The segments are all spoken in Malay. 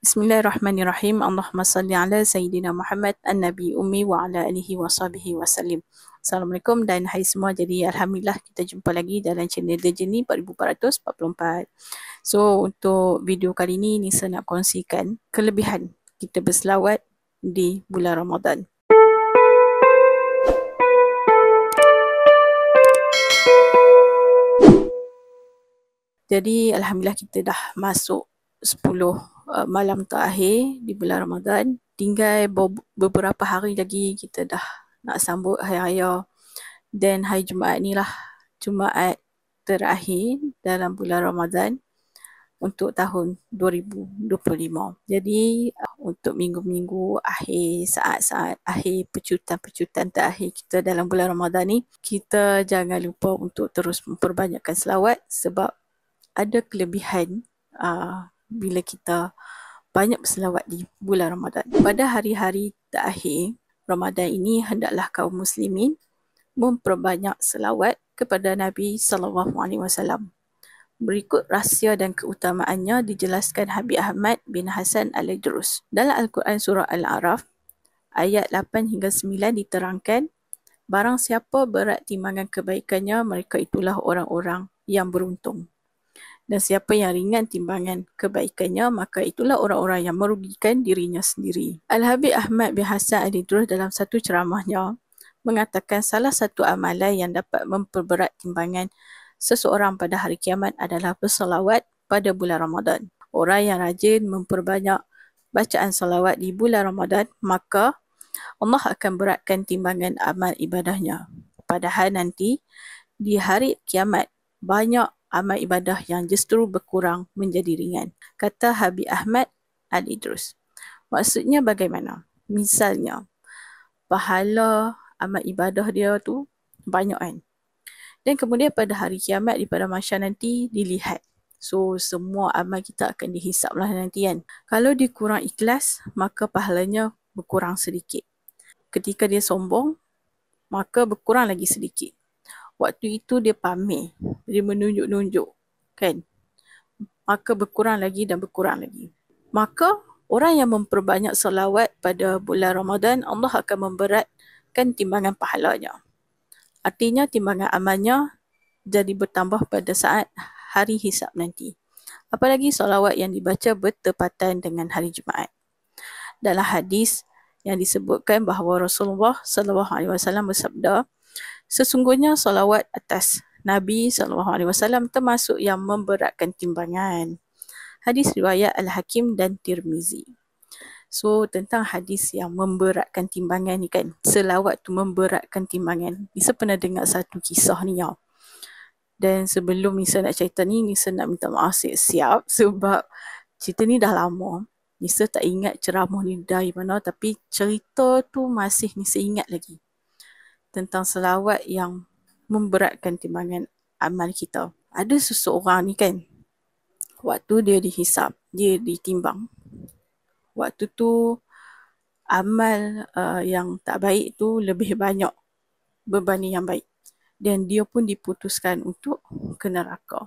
Bismillahirrahmanirrahim. Allahumma salli ala Sayyidina Muhammad an-Nabi Ummi wa ala alihi wa sahbihi wa sallim. Assalamualaikum dan hai semua. Jadi Alhamdulillah kita jumpa lagi dalam channel The Journey 4444. So untuk video kali ini Nisa nak kongsikan kelebihan kita berselawat di bulan Ramadan. Jadi Alhamdulillah kita dah masuk 10 malam terakhir di bulan Ramadan. Tinggal beberapa hari lagi kita dah nak sambut Hari Raya. Dan hari Jumaat ni lah Jumaat terakhir dalam bulan Ramadan untuk tahun 2025. Jadi untuk minggu-minggu akhir, saat-saat akhir, pecutan-pecutan terakhir kita dalam bulan Ramadan ni, kita jangan lupa untuk terus memperbanyakkan selawat sebab ada kelebihan bila kita banyak berselawat di bulan Ramadan. Pada hari-hari terakhir Ramadan ini, hendaklah kaum muslimin memperbanyak selawat kepada Nabi SAW. Berikut rahsia dan keutamaannya dijelaskan Habib Ahmad bin Hasan Al-Idrus. Dalam Al-Quran Surah Al-A'raf, ayat 8 hingga 9 diterangkan, barang siapa berat timbangan kebaikannya, mereka itulah orang-orang yang beruntung. Dan siapa yang ringan timbangan kebaikannya, maka itulah orang-orang yang merugikan dirinya sendiri. Al-Habib Ahmad bin Hasan Al-Idrus dalam satu ceramahnya mengatakan salah satu amalan yang dapat memperberat timbangan seseorang pada hari kiamat adalah berselawat pada bulan Ramadan. Orang yang rajin memperbanyak bacaan selawat di bulan Ramadan, maka Allah akan beratkan timbangan amal ibadahnya. Padahal nanti di hari kiamat banyak amal ibadah yang justru berkurang menjadi ringan. Kata Habib Ahmad Al-Idrus. Maksudnya bagaimana? Misalnya, pahala amal ibadah dia tu banyak kan. Dan kemudian pada hari kiamat di pada mahsyar nanti dilihat. So semua amal kita akan dihisap lah nanti kan. Kalau dia kurang ikhlas, maka pahalanya berkurang sedikit. Ketika dia sombong, maka berkurang lagi sedikit. Waktu itu dia pamer, dia menunjuk-nunjuk, kan? Maka berkurang lagi dan berkurang lagi. Maka orang yang memperbanyak selawat pada bulan Ramadan, Allah akan memberatkan timbangan pahalanya. Artinya timbangan amalnya jadi bertambah pada saat hari hisab nanti. Apalagi selawat yang dibaca bertepatan dengan hari Jumaat. Dalam hadis yang disebutkan bahawa Rasulullah SAW bersabda, sesungguhnya salawat atas Nabi SAW termasuk yang memberatkan timbangan. Hadis riwayat Al-Hakim dan Tirmizi. So tentang hadis yang memberatkan timbangan ni kan, selawat tu memberatkan timbangan. Nisa pernah dengar satu kisah ni ya. Dan sebelum Nisa nak cerita ni, Nisa nak minta maaf siap-siap sebab cerita ni dah lama. Nisa tak ingat ceramah ni dari mana, tapi cerita tu masih Nisa ingat lagi. Tentang selawat yang memberatkan timbangan amal kita. Ada seseorang ni kan, waktu dia dihisap, dia ditimbang. Waktu tu amal yang tak baik tu lebih banyak berbanding yang baik. Dan dia pun diputuskan untuk ke neraka.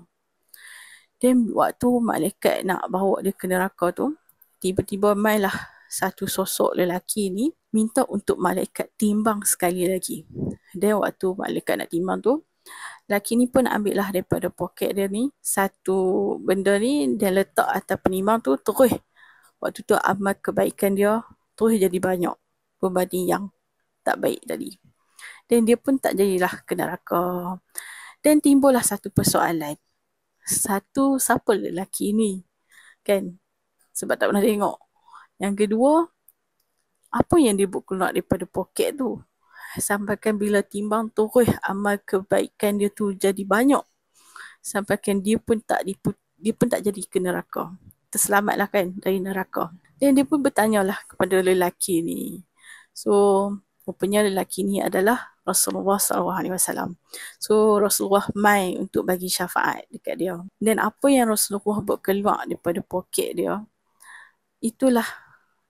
Dan waktu malaikat nak bawa dia ke neraka tu, tiba-tiba mainlah satu sosok lelaki ni minta untuk malaikat timbang sekali lagi. Dan waktu malaikat nak timbang tu, lelaki ni pun ambil lah daripada poket dia ni satu benda ni, dia letak atas penimbang tu, terus waktu tu amal kebaikan dia terus jadi banyak berbanding yang tak baik tadi. Dan dia pun tak jadilah ke neraka. Dan timbullah satu persoalan. Siapa lelaki ni? Kan? Sebab tak pernah tengok. Yang kedua, apa yang dia buat keluar daripada poket tu? Sampaikan bila timbang terus amal kebaikan dia tu jadi banyak. Sampaikan dia pun tak jadi ke neraka. Terselamatlah kan dari neraka. Dan dia pun bertanyalah kepada lelaki ni. So, rupanya lelaki ni adalah Rasulullah SAW. So, Rasulullah mai untuk bagi syafaat dekat dia. Dan apa yang Rasulullah buat keluar daripada poket dia, itulah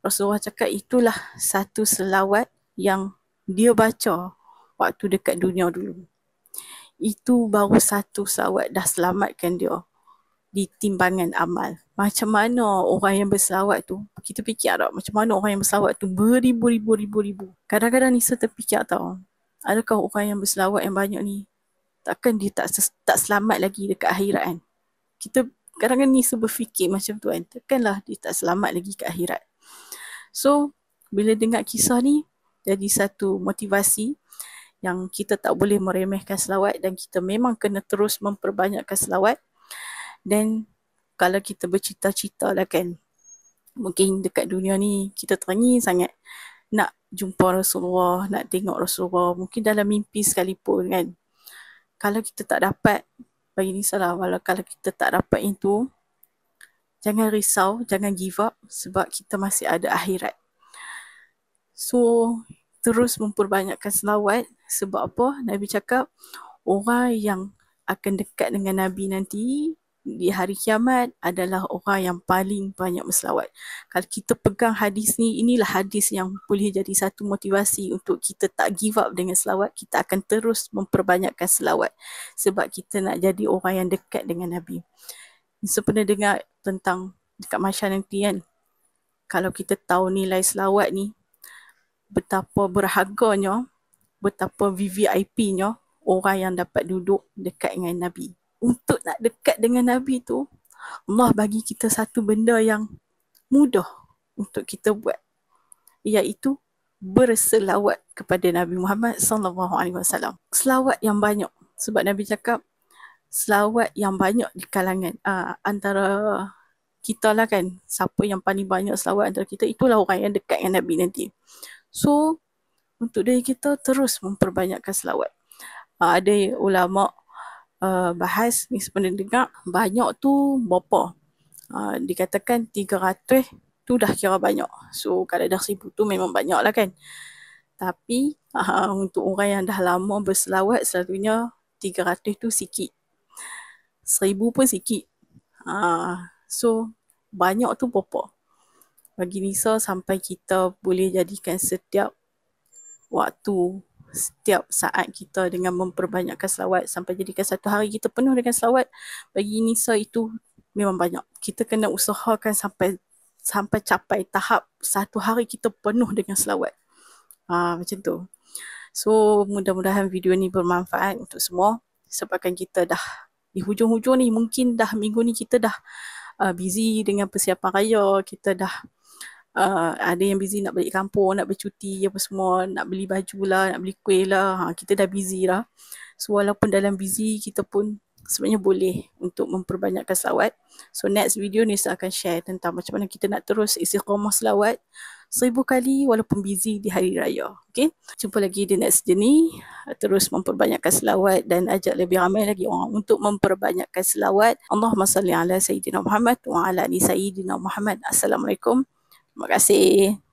Rasulullah cakap, itulah satu selawat yang dia baca waktu dekat dunia dulu. Itu baru satu selawat dah selamatkan dia di timbangan amal. Macam mana orang yang berselawat tu, kita fikir tak macam mana orang yang berselawat tu beribu-ribu. Kadang-kadang Nisa terfikir tau, adakah orang yang berselawat yang banyak ni, takkan dia tak selamat lagi dekat akhirat kan? Kita kadang-kadang Nisa berfikir macam tu kan, takkanlah dia tak selamat lagi ke akhirat. So, bila dengar kisah ni, jadi satu motivasi yang kita tak boleh meremehkan selawat dan kita memang kena terus memperbanyakkan selawat. Dan kalau kita bercita-cita lah kan, mungkin dekat dunia ni kita teringin sangat nak jumpa Rasulullah, nak tengok Rasulullah, mungkin dalam mimpi sekalipun kan. Kalau kita tak dapat, bagi ni salah, kalau kita tak dapat itu, jangan risau, jangan give up sebab kita masih ada akhirat. So, terus memperbanyakkan selawat. Sebab apa? Nabi cakap, orang yang akan dekat dengan Nabi nanti di hari kiamat adalah orang yang paling banyak berselawat. Kalau kita pegang hadis ni, inilah hadis yang boleh jadi satu motivasi untuk kita tak give up dengan selawat. Kita akan terus memperbanyakkan selawat sebab kita nak jadi orang yang dekat dengan Nabi. Saya pernah dengar tentang dekat masyarakat nanti kan, kalau kita tahu nilai selawat ni, betapa berharganya, betapa VVIP-nya orang yang dapat duduk dekat dengan Nabi. Untuk nak dekat dengan Nabi tu, Allah bagi kita satu benda yang mudah untuk kita buat, iaitu berselawat kepada Nabi Muhammad SAW. Selawat yang banyak. Sebab Nabi cakap, selawat yang banyak di kalangan antara kita lah kan, siapa yang paling banyak selawat antara kita, itulah orang yang dekat dengan Nabi nanti. So, untuk diri kita terus memperbanyakkan selawat. Ada ulama bahas, ni sebenarnya dengar, banyak tu berapa? Dikatakan 300 tu dah kira banyak. So, kalau dah 1000 tu memang banyak lah kan. Tapi, untuk orang yang dah lama berselawat, selalunya 300 tu sikit. 1000 pun sikit. So, banyak tu berapa? Bagi Nisa, sampai kita boleh jadikan setiap waktu, setiap saat kita dengan memperbanyakkan selawat, sampai jadikan satu hari kita penuh dengan selawat, bagi Nisa itu memang banyak. Kita kena usahakan sampai capai tahap satu hari kita penuh dengan selawat. Macam tu. So, mudah-mudahan video ni bermanfaat untuk semua. Sebabkan kita dah di hujung-hujung ni, mungkin dah minggu ni kita dah busy dengan persiapan raya, kita dah ada yang busy nak balik kampung, nak bercuti apa semua, nak beli baju lah, nak beli kuih lah, kita dah busy lah. So walaupun dalam busy, kita pun sebenarnya boleh untuk memperbanyakkan selawat. So next video ni saya akan share tentang macam mana kita nak terus istiqamah selawat 1000 kali walaupun busy di hari raya. Okay, jumpa lagi di next journey. Terus memperbanyakkan selawat dan ajak lebih ramai lagi orang untuk memperbanyakkan selawat. Allahumma salli ala Sayyidina Muhammad wa ala ali Sayyidina Muhammad. Assalamualaikum. Terima kasih.